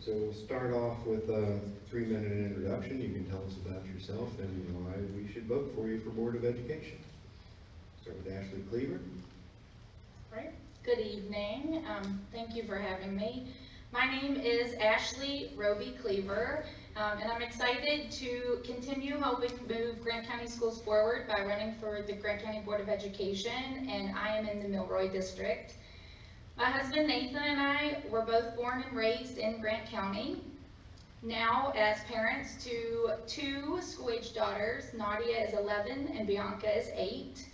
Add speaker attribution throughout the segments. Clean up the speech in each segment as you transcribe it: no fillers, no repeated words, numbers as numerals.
Speaker 1: So we'll start off with a 3-minute introduction. You can tell us about yourself and why we should vote for you for Board of Education. Start with Ashley Cleaver.
Speaker 2: Right. Good evening. Thank you for having me. My name is Ashley Roby Cleaver, and I'm excited to continue helping move Grant County schools forward by running for the Grant County Board of Education, and I am in the Milroy District. My husband Nathan and I were both born and raised in Grant County. Now, as parents to 2 school-age daughters, Nadia is 11 and Bianca is 8.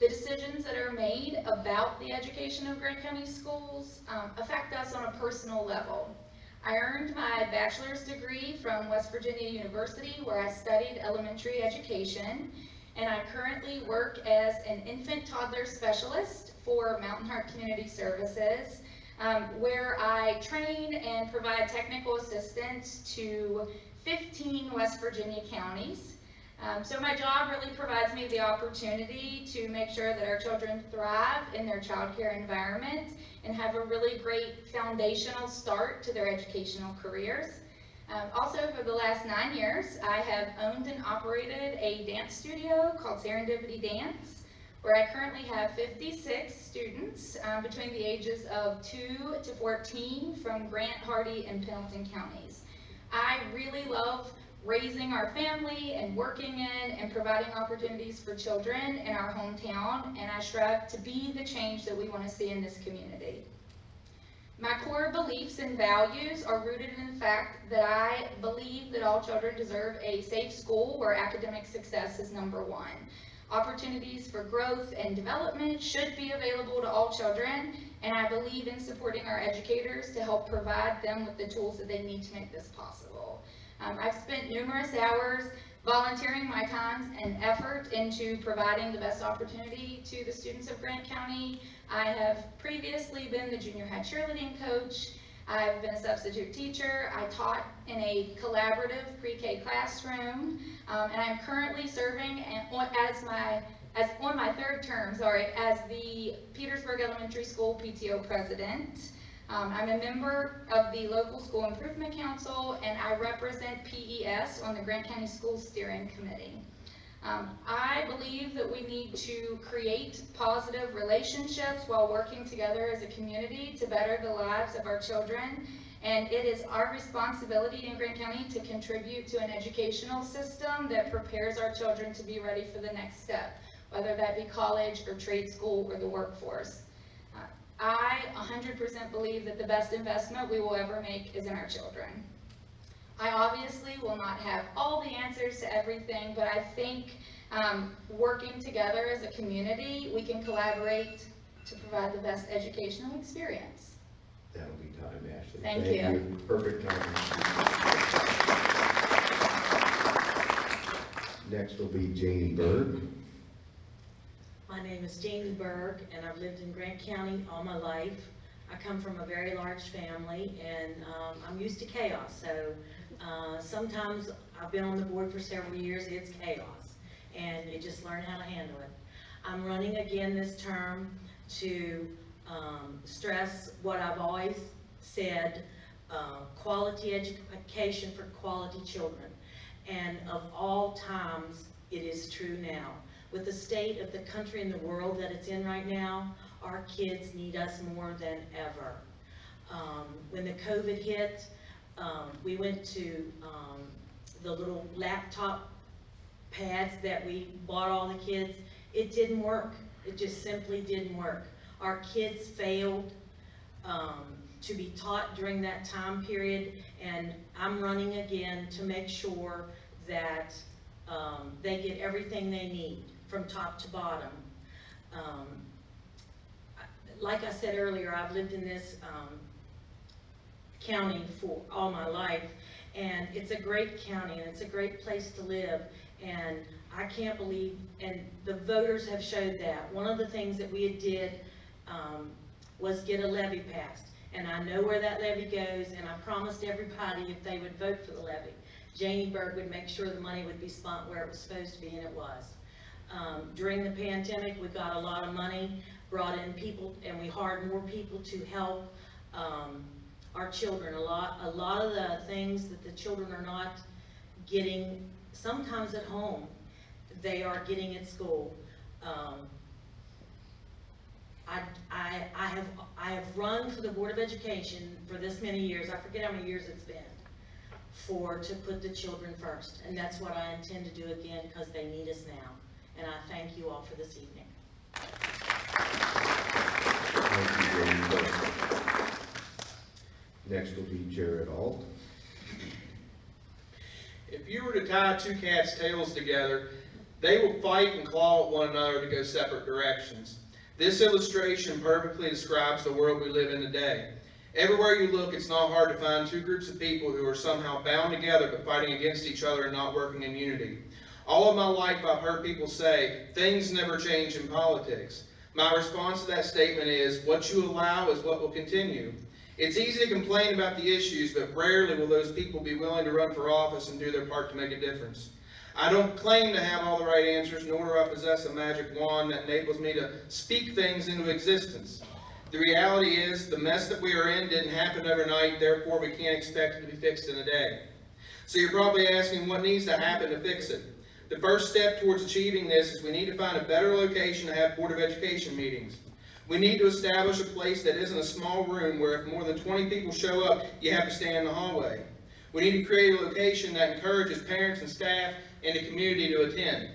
Speaker 2: The decisions that are made about the education of Grant County schools affect us on a personal level. I earned my bachelor's degree from West Virginia University, where I studied elementary education, and I currently work as an infant toddler specialist for Mountain Heart Community Services, where I train and provide technical assistance to 15 West Virginia counties. So my job really provides me the opportunity to make sure that our children thrive in their childcare environment and have a really great foundational start to their educational careers. Also, for the last 9 years, I have owned and operated a dance studio called Serendipity Dance, where I currently have 56 students between the ages of 2 to 14 from Grant, Hardy, and Pendleton counties. I really love raising our family and working in and providing opportunities for children in our hometown, and I strive to be the change that we want to see in this community. My core beliefs and values are rooted in the fact that I believe that all children deserve a safe school where academic success is number one. Opportunities for growth and development should be available to all children, and I believe in supporting our educators to help provide them with the tools that they need to make this possible. I've spent numerous hours volunteering my time and effort into providing the best opportunity to the students of Grant County. I have previously been the junior high cheerleading coach. I've been a substitute teacher. I taught in a collaborative pre-K classroom, and I'm currently serving on my third term, as the Petersburg Elementary School PTO president. I'm a member of the local school improvement council, and I represent PES on the Grant County School Steering Committee. I believe that we need to create positive relationships while working together as a community to better the lives of our children, and it is our responsibility in Grant County to contribute to an educational system that prepares our children to be ready for the next step, whether that be college or trade school or the workforce. I 100% believe that the best investment we will ever make is in our children. I obviously will not have all the answers to everything, but I think working together as a community, we can collaborate to provide the best educational experience.
Speaker 1: That'll be time, Ashley.
Speaker 2: Thank you.
Speaker 1: Perfect time. Next will be Janie Berg.
Speaker 3: My name is Janie Berg, and I've lived in Grant County all my life. I come from a very large family, and I'm used to chaos, so sometimes I've been on the board for several years, it's chaos, and you just learn how to handle it. I'm running again this term to stress what I've always said, quality education for quality children, and of all times, it is true now. With the state of the country and the world that it's in right now, our kids need us more than ever. When the COVID hit, we went to the little laptop pads that we bought all the kids. It didn't work. It just simply didn't work. Our kids failed to be taught during that time period, and I'm running again to make sure that they get everything they need from top to bottom. Like I said earlier, I've lived in this county for all my life, and it's a great county, and it's a great place to live, and I can't believe, and the voters have showed that. One of the things that we did was get a levy passed, and I know where that levy goes, and I promised everybody if they would vote for the levy, Janie Berg would make sure the money would be spent where it was supposed to be, and it was. During the pandemic, we got a lot of money, brought in people, and we hired more people to help our children. A lot of the things that the children are not getting sometimes at home, they are getting at school. I have run for the Board of Education for this many years, I forget how many years it's been, to put the children first. And that's what I intend to do again, because they need us now. And I thank you all for this evening.
Speaker 1: Thank you, Jane Burke. Next will be Jared Alt.
Speaker 4: If you were to tie two cats' tails together, they will fight and claw at one another to go separate directions. This illustration perfectly describes the world we live in today. Everywhere you look, it's not hard to find two groups of people who are somehow bound together but fighting against each other and not working in unity. All of my life I've heard people say, things never change in politics. My response to that statement is, what you allow is what will continue. It's easy to complain about the issues, but rarely will those people be willing to run for office and do their part to make a difference. I don't claim to have all the right answers, nor do I possess a magic wand that enables me to speak things into existence. The reality is, the mess that we are in didn't happen overnight, therefore we can't expect it to be fixed in a day. So you're probably asking what needs to happen to fix it. The first step towards achieving this is we need to find a better location to have Board of Education meetings. We need to establish a place that isn't a small room where if more than 20 people show up, you have to stand in the hallway. We need to create a location that encourages parents and staff and the community to attend.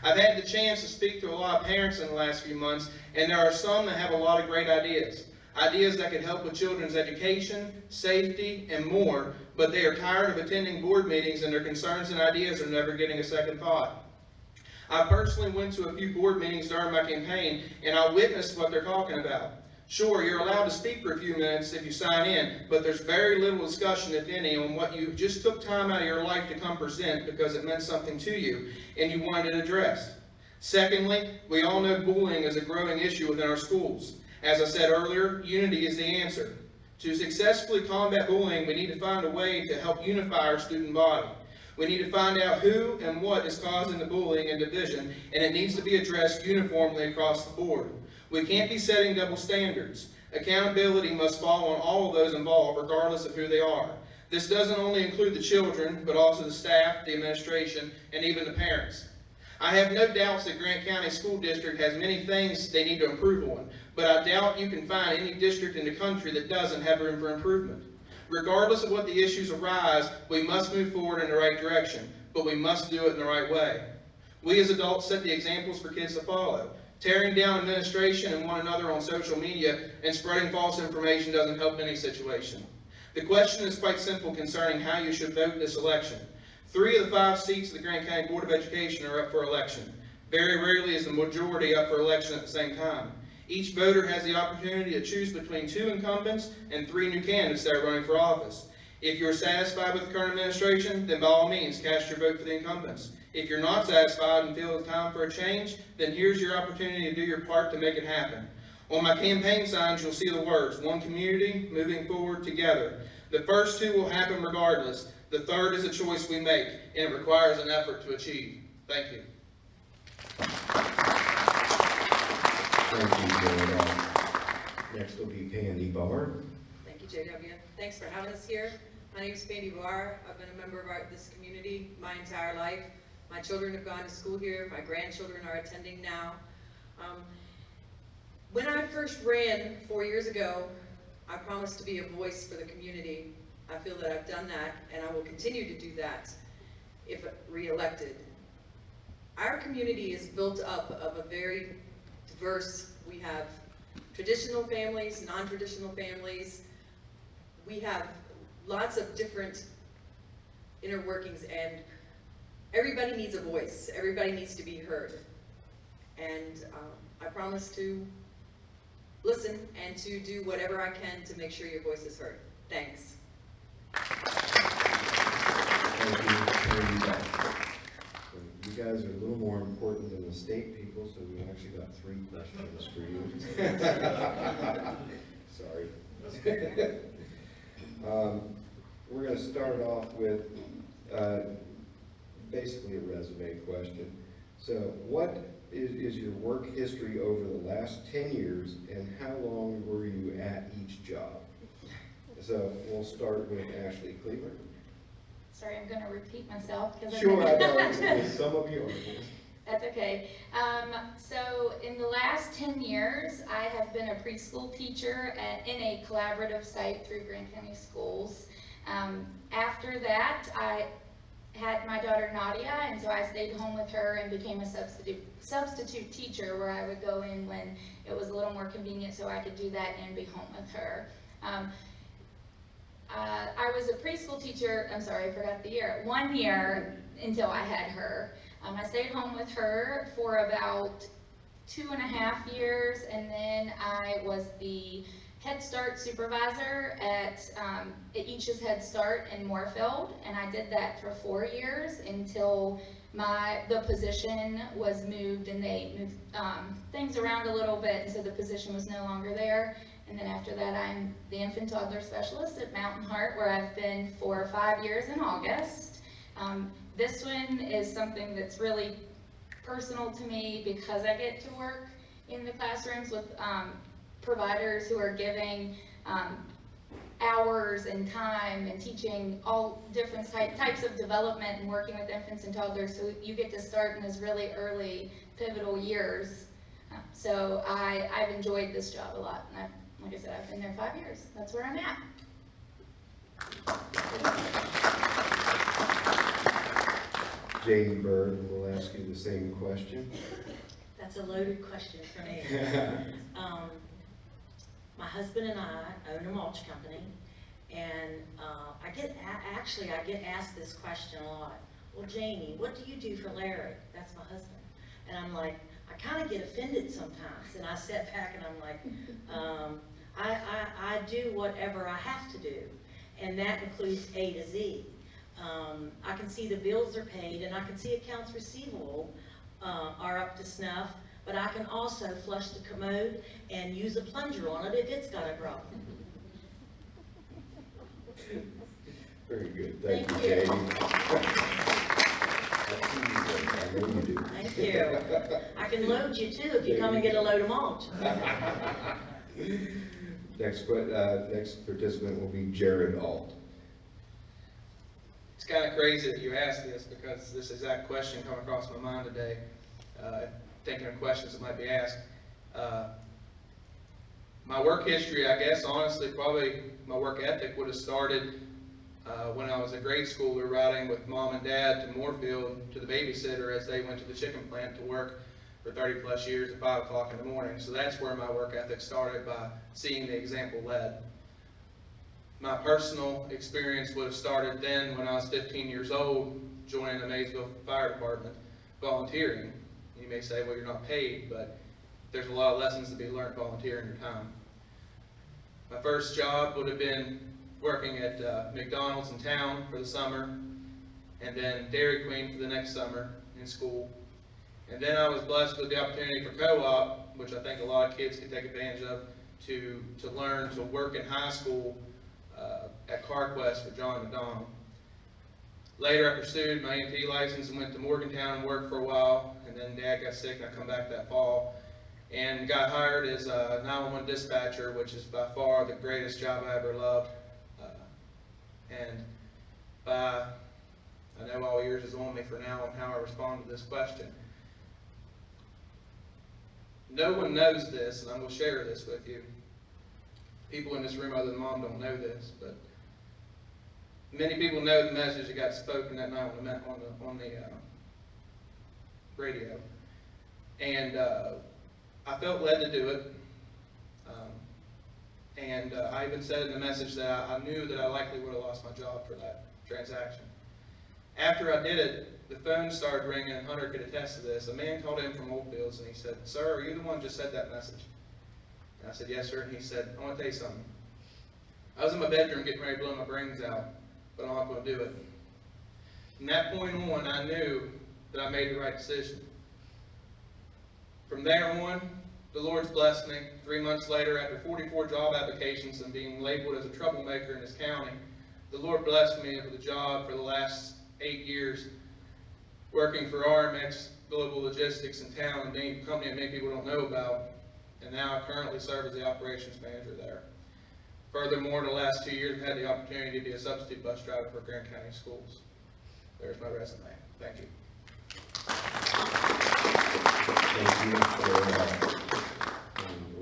Speaker 4: I've had the chance to speak to a lot of parents in the last few months, and there are some that have a lot of great ideas. Ideas that could help with children's education, safety, and more, but they are tired of attending board meetings and their concerns and ideas are never getting a second thought. I personally went to a few board meetings during my campaign, and I witnessed what they're talking about. Sure, you're allowed to speak for a few minutes if you sign in, but there's very little discussion, if any, on what you just took time out of your life to come present because it meant something to you and you wanted it addressed. Secondly, we all know bullying is a growing issue within our schools. As I said earlier, unity is the answer. To successfully combat bullying, we need to find a way to help unify our student body. We need to find out who and what is causing the bullying and division, and it needs to be addressed uniformly across the board. We can't be setting double standards. Accountability must fall on all of those involved, regardless of who they are. This doesn't only include the children, but also the staff, the administration, and even the parents. I have no doubts that Grant County School District has many things they need to improve on, but I doubt you can find any district in the country that doesn't have room for improvement. Regardless of what the issues arise, we must move forward in the right direction, but we must do it in the right way. We as adults set the examples for kids to follow. Tearing down administration and one another on social media and spreading false information doesn't help any situation. The question is quite simple concerning how you should vote this election. 3 of the 5 seats of the Grant County Board of Education are up for election. Very rarely is the majority up for election at the same time. Each voter has the opportunity to choose between 2 incumbents and 3 new candidates that are running for office. If you're satisfied with the current administration, then by all means cast your vote for the incumbents. If you're not satisfied and feel it's time for a change, then here's your opportunity to do your part to make it happen. On my campaign signs, you'll see the words, one community, moving forward together. The first 2 will happen regardless. The third is a choice we make, and it requires an effort to achieve. Thank you.
Speaker 1: Thank you, Jared Alt. Next will be Pandy Barr.
Speaker 5: Thank you, JW. Thanks for having us here. My name is Pandy Barr. I've been a member of this community my entire life. My children have gone to school here. My grandchildren are attending now. When I first ran 4 years ago, I promised to be a voice for the community. I feel that I've done that, and I will continue to do that if re-elected. Our community is built up of a very diverse, we have traditional families, non-traditional families. We have lots of different inner workings, and everybody needs a voice. Everybody needs to be heard. And I promise to listen and to do whatever I can to make sure your voice is heard. Thanks.
Speaker 1: Thank you, Pandy Barr. You guys are a little more important than the state people, so we actually got 3 questions for you. Sorry. We're going to start off with basically a resume question. So what is your work history over the last 10 years, and how long were you at each job? So we'll start with Ashley Cleaver.
Speaker 2: Sorry, I'm gonna repeat myself because
Speaker 1: Sure, I know, some of you are.
Speaker 2: That's okay. So in the last 10 years, I have been a preschool teacher in a collaborative site through Grant County Schools. After that, I had my daughter Nadia, and so I stayed home with her and became a substitute teacher where I would go in when it was a little more convenient so I could do that and be home with her. I was a preschool teacher, I'm sorry, I forgot the year, 1 year until I had her. I stayed home with her for about 2.5 years, and then I was the Head Start supervisor at Each's Head Start in Moorfield, and I did that for 4 years until the position was moved, and they moved things around a little bit, and so the position was no longer there. And then after that, I'm the infant toddler specialist at Mountain Heart, where I've been for 5 years in August. This one is something that's really personal to me because I get to work in the classrooms with providers who are giving hours and time and teaching all different types of development and working with infants and toddlers, so you get to start in those really early pivotal years. So I've enjoyed this job a lot, and like I said, I've been there 5 years. That's where I'm at.
Speaker 1: Jamie Bird will ask you the same question.
Speaker 3: That's a loaded question for me. My husband and I own a mulch company, and I get asked this question a lot. Well, Jamie, what do you do for Larry? That's my husband. And I'm like, I kind of get offended sometimes, and I step back and I'm like, I do whatever I have to do, and that includes A to Z. I can see the bills are paid, and I can see accounts receivable are up to snuff, but I can also flush the commode and use a plunger on it if it's got a problem.
Speaker 1: Very good, thank you, Jamie. I know you do.
Speaker 3: Thank you. I can load you too if you come and get a load of mulch.
Speaker 1: Next participant will be Jared Alt.
Speaker 4: It's kind of crazy that you asked this because this exact question came across my mind today, thinking of questions that might be asked. My work history, I guess, honestly, probably my work ethic would have started when I was a grade schooler riding with mom and dad to Moorfield to the babysitter as they went to the chicken plant to work for 30 plus years at 5 o'clock in the morning. So that's where my work ethic started, by seeing the example led. My personal experience would have started then when I was 15 years old, joining the Maysville Fire Department, volunteering. You may say, well, you're not paid, but there's a lot of lessons to be learned volunteering your time. My first job would have been working at McDonald's in town for the summer, and then Dairy Queen for the next summer in school. And then I was blessed with the opportunity for co-op, which I think a lot of kids can take advantage of, to learn to work in high school at CarQuest for John McDonald. Later, I pursued my EMT license and went to Morgantown and worked for a while, and then Dad got sick and I come back that fall and got hired as a 911 dispatcher, which is by far the greatest job I ever loved. I know all ears is on me for now on how I respond to this question. No one knows this, and I'm going to share this with you. People in this room other than Mom don't know this, but many people know the message that got spoken that night on the radio. And I felt led to do it. I even said in the message that I knew that I likely would have lost my job for that transaction. After I did it, the phone started ringing, and Hunter could attest to this. A man called in from Oldfields, and he said, "Sir, are you the one who just said that message?" And I said, "Yes, sir." And he said, "I want to tell you something. I was in my bedroom getting ready to blow my brains out, but I'm not going to do it." From that point on, I knew that I made the right decision. From there on, the Lord's blessed me. 3 months later, after 44 job applications and being labeled as a troublemaker in this county, the Lord blessed me with a job for the last 8 years working for RMX Global Logistics in town, a company that many people don't know about, and now I currently serve as the operations manager there. Furthermore, in the last 2 years, I've had the opportunity to be a substitute bus driver for Grant County Schools. There's my resume. Thank you.
Speaker 1: Thank you for,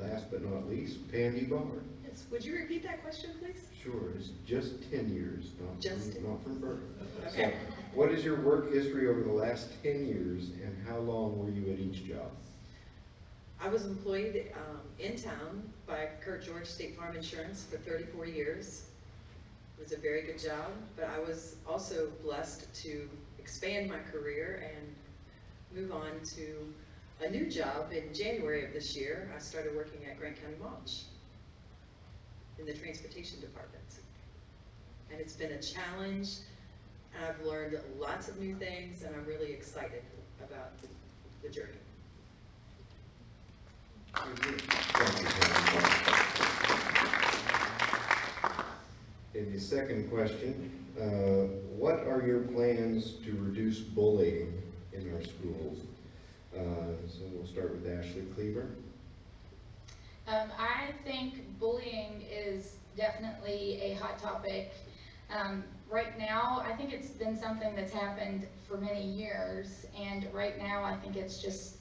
Speaker 1: last but not least, Pandy Barr.
Speaker 5: Yes, would you repeat that question, please?
Speaker 1: Sure, it's just 10 years, not from birth.
Speaker 5: Okay.
Speaker 1: So, what is your work history over the last 10 years, and how long were you at each job?
Speaker 5: I was employed in town by Kurt George State Farm Insurance for 34 years. It was a very good job, but I was also blessed to expand my career and move on to a new job in January of this year. I started working at Grant County Mulch in the transportation department. And it's been a challenge, and I've learned lots of new things, and I'm really excited about the journey.
Speaker 1: Thank you, Pandy. And the second question, what are your plans to reduce bullying in our schools? So we'll start with Ashley Cleaver.
Speaker 2: I think bullying is definitely a hot topic. Right now, I think it's been something that's happened for many years, and right now I think it's just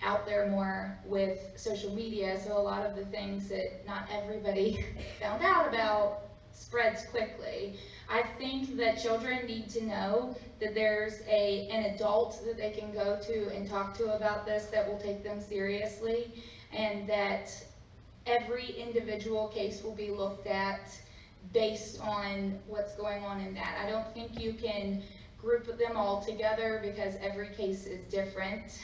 Speaker 2: out there more with social media, so a lot of the things that not everybody found out about spreads quickly. I think that children need to know that there's an adult that they can go to and talk to about this that will take them seriously, and that every individual case will be looked at based on what's going on in that. I don't think you can group them all together because every case is different,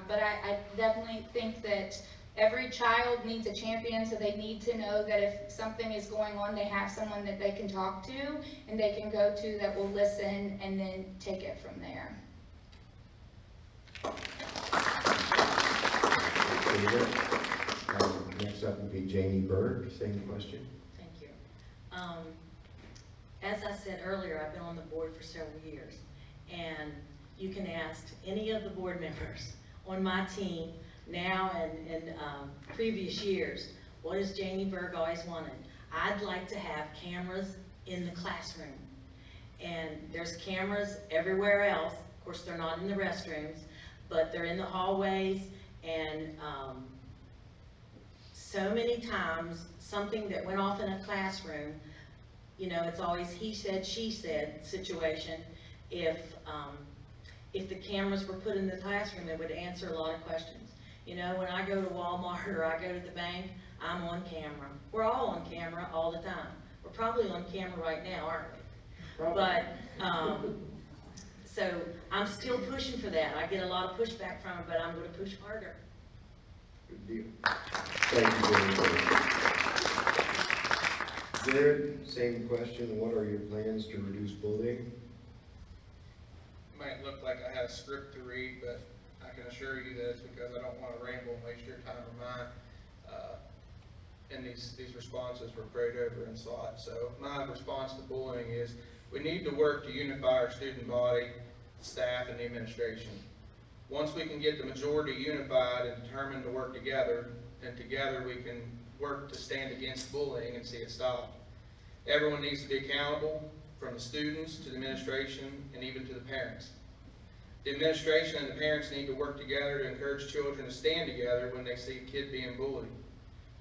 Speaker 2: but I definitely think that every child needs a champion, so they need to know that if something is going on, they have someone that they can talk to and they can go to that will listen and then take it from there.
Speaker 1: Next up will be Janie Berg, same question.
Speaker 3: Thank you. As I said earlier, I've been on the board for several years, and you can ask any of the board members on my team now and in previous years, what has Janie Berg always wanted? I'd like to have cameras in the classroom, and there's cameras everywhere else. Of course, they're not in the restrooms, but they're in the hallways, and so many times something that went off in a classroom, you know, it's always he said, she said situation. If the cameras were put in the classroom, it would answer a lot of questions. You know, when I go to Walmart or I go to the bank, I'm on camera. We're all on camera all the time. We're probably on camera right now, aren't we? Probably. But, so I'm still pushing for that. I get a lot of pushback from it, but I'm going to push harder.
Speaker 1: Good deal. Thank you, Jared. Jared, same question. What are your plans to reduce bullying?
Speaker 4: It might look like I had a script to read, but I can assure you that it's because I don't want to ramble and waste your time or mine. And these responses were prayed over and sought. So my response to bullying is we need to work to unify our student body, staff, and the administration. Once we can get the majority unified and determined to work together, then together we can work to stand against bullying and see it stopped. Everyone needs to be accountable, from the students to the administration and even to the parents. The administration and the parents need to work together to encourage children to stand together when they see a kid being bullied.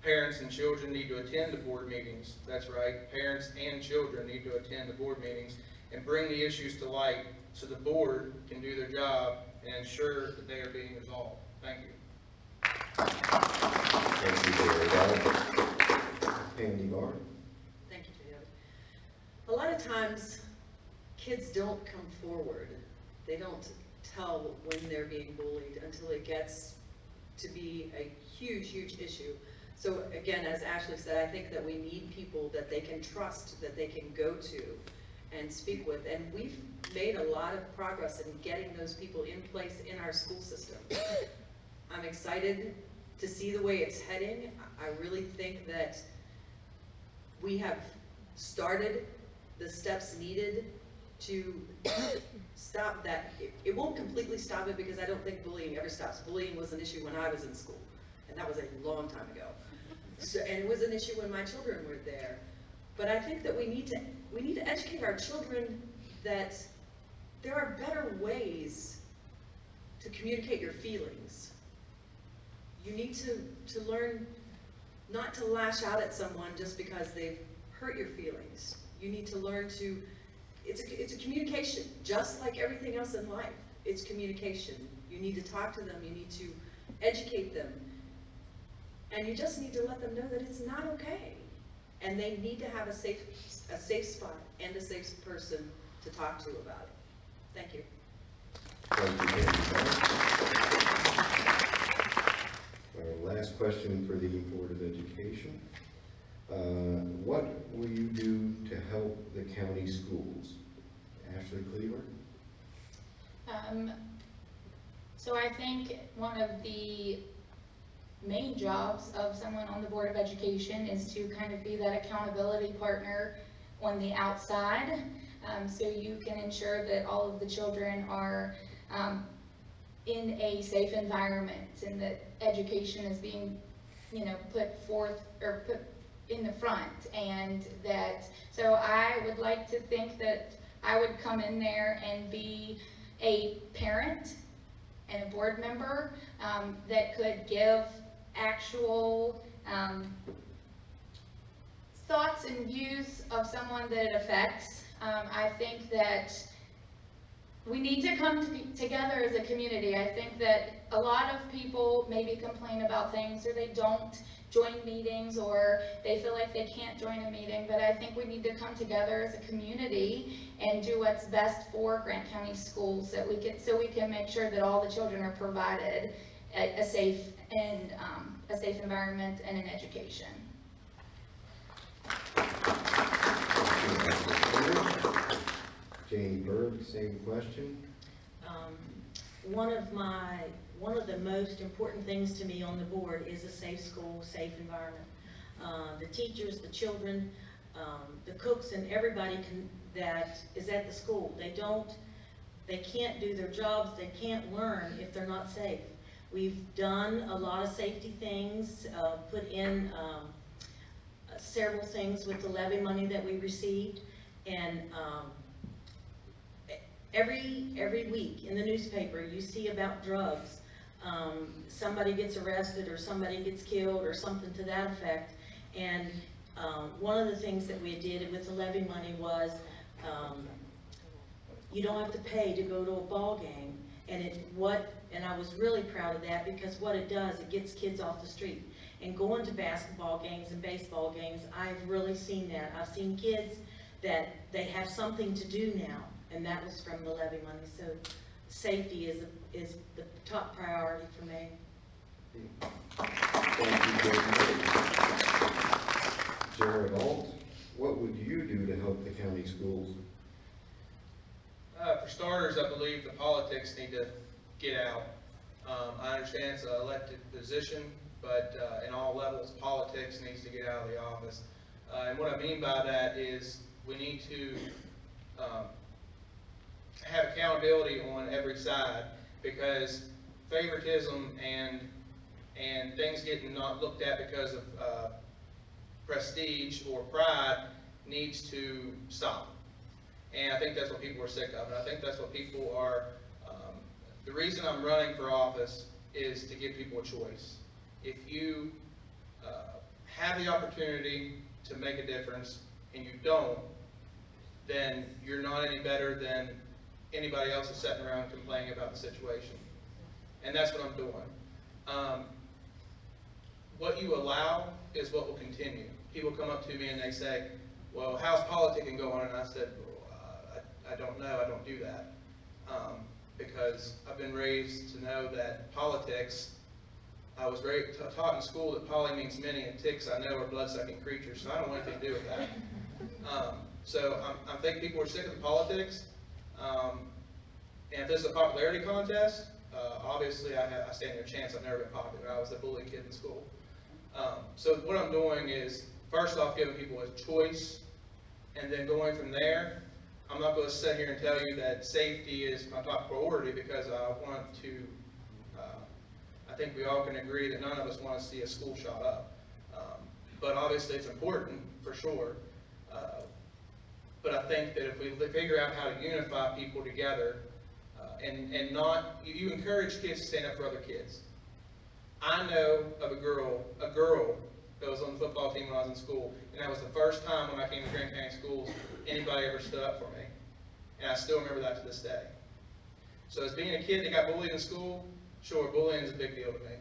Speaker 4: Parents and children need to attend the board meetings. That's right, parents and children need to attend the board meetings and bring the issues to light so the board can do their job and ensure that they are being resolved. Thank you.
Speaker 1: Thank you, Jared. Pandy Barr.
Speaker 5: Thank you, David. A lot of times, kids don't come forward. They don't tell when they're being bullied until it gets to be a huge, huge issue. So again, as Ashley said, I think that we need people that they can trust, that they can go to and speak with. And we've made a lot of progress in getting those people in place in our school system. I'm excited to see the way it's heading. I really think that we have started the steps needed to stop that. It won't completely stop it because I don't think bullying ever stops. Bullying was an issue when I was in school, and that was a long time ago. So, and it was an issue when my children were there. But I think that we need to educate our children that there are better ways to communicate your feelings. You need to learn not to lash out at someone just because they've hurt your feelings. You need to learn to, it's a communication, just like everything else in life. It's communication. You need to talk to them, you need to educate them, and you just need to let them know that it's not okay. And they need to have a safe spot and a safe person to talk to about it. Thank you.
Speaker 1: Thank you, Candy. Our last question for the Board of Education. What will you do to help the county schools? Ashley Cleaver?
Speaker 2: So I think one of the main jobs of someone on the Board of Education is to kind of be that accountability partner on the outside, so you can ensure that all of the children are in a safe environment and that education is being, put forth or put in the front, and that, so I would like to think that I would come in there and be a parent and a board member that could give actual thoughts and views of someone that it affects. I think that we need to come together as a community. I think that a lot of people maybe complain about things, or they don't join meetings, or they feel like they can't join a meeting, but I think we need to come together as a community and do what's best for Grant County schools, so we can make sure that all the children are provided a safe environment and an education.
Speaker 1: Jane Berg, same question.
Speaker 3: One of the most important things to me on the board is a safe school, safe environment. The teachers, the children, the cooks, and everybody that is at the school, they can't do their jobs, they can't learn if they're not safe. We've done a lot of safety things, put in several things with the levy money that we received, and every week in the newspaper you see about drugs. Somebody gets arrested, or somebody gets killed, or something to that effect. And one of the things that we did with the levy money was you don't have to pay to go to a ball game. And I was really proud of that, because what it does, it gets kids off the street. And going to basketball games and baseball games, I've really seen that. I've seen kids that they have something to do now, and that was from the levy money. So safety is the top priority for me.
Speaker 1: Thank you, Jared Alt, what would you do to help the county schools?
Speaker 4: For starters, I believe the politics need to get out. I understand it's an elected position, but in all levels, politics needs to get out of the office. And what I mean by that is we need to have accountability on every side, because favoritism and things getting not looked at because of prestige or pride needs to stop. And I think that's what people are sick of, and I think that's what people are, the reason I'm running for office is to give people a choice. If you have the opportunity to make a difference and you don't, then you're not any better than anybody else is sitting around complaining about the situation. And that's what I'm doing. What you allow is what will continue. People come up to me and they say, well, how's politicking going? And I said, well, I don't know, I don't do that. Because I've been raised to know that politics, I was taught in school that poly means many, and ticks I know are blood-sucking creatures, so I don't want anything to do with that. So I think people are sick of the politics, and if this is a popularity contest, obviously I stand a chance. I've never been popular. I was the bully kid in school. So what I'm doing is, first off, giving people a choice, and then going from there. I'm not going to sit here and tell you that safety is my top priority, because I want to, I think we all can agree that none of us want to see a school shot up. But obviously it's important, for sure. but I think that if we figure out how to unify people together, and not, you encourage kids to stand up for other kids. I know of a girl that was on the football team when I was in school, and that was the first time when I came to Grant County Schools, anybody ever stood up for me. And I still remember that to this day. So as being a kid that got bullied in school, sure, bullying is a big deal to me.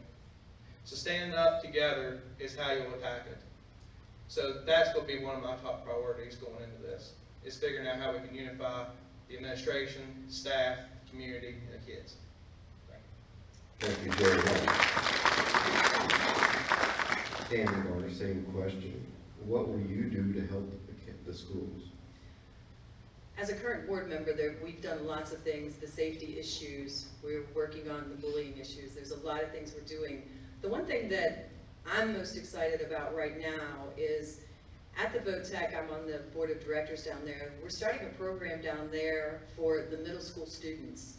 Speaker 4: So standing up together is how you'll attack it. So that's going to be one of my top priorities going into this, is figuring out how we can unify the administration, staff, community, and the kids.
Speaker 1: Thank you very much. Standing order, same question. What will you do to help the schools?
Speaker 5: As a current board member, we've done lots of things, the safety issues, we're working on the bullying issues, there's a lot of things we're doing. The one thing that I'm most excited about right now is at the VOTEC, I'm on the board of directors down there, we're starting a program down there for the middle school students.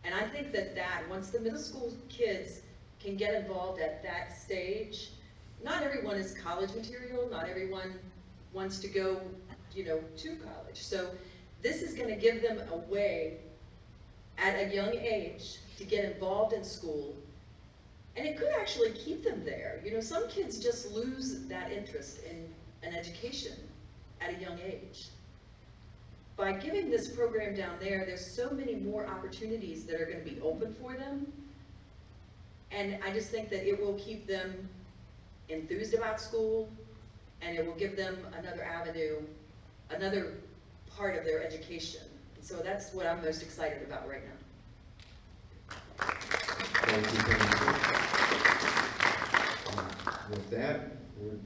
Speaker 5: And I think that once the middle school kids can get involved at that stage, not everyone is college material, not everyone wants to go, to college. So this is going to give them a way at a young age to get involved in school, and it could actually keep them there. Some kids just lose that interest in an education at a young age. By giving this program down there, there's so many more opportunities that are going to be open for them, and I just think that it will keep them enthused about school, and it will give them another avenue, another part of their education. And so that's what I'm most excited about right now.
Speaker 1: Thank you. With that, we're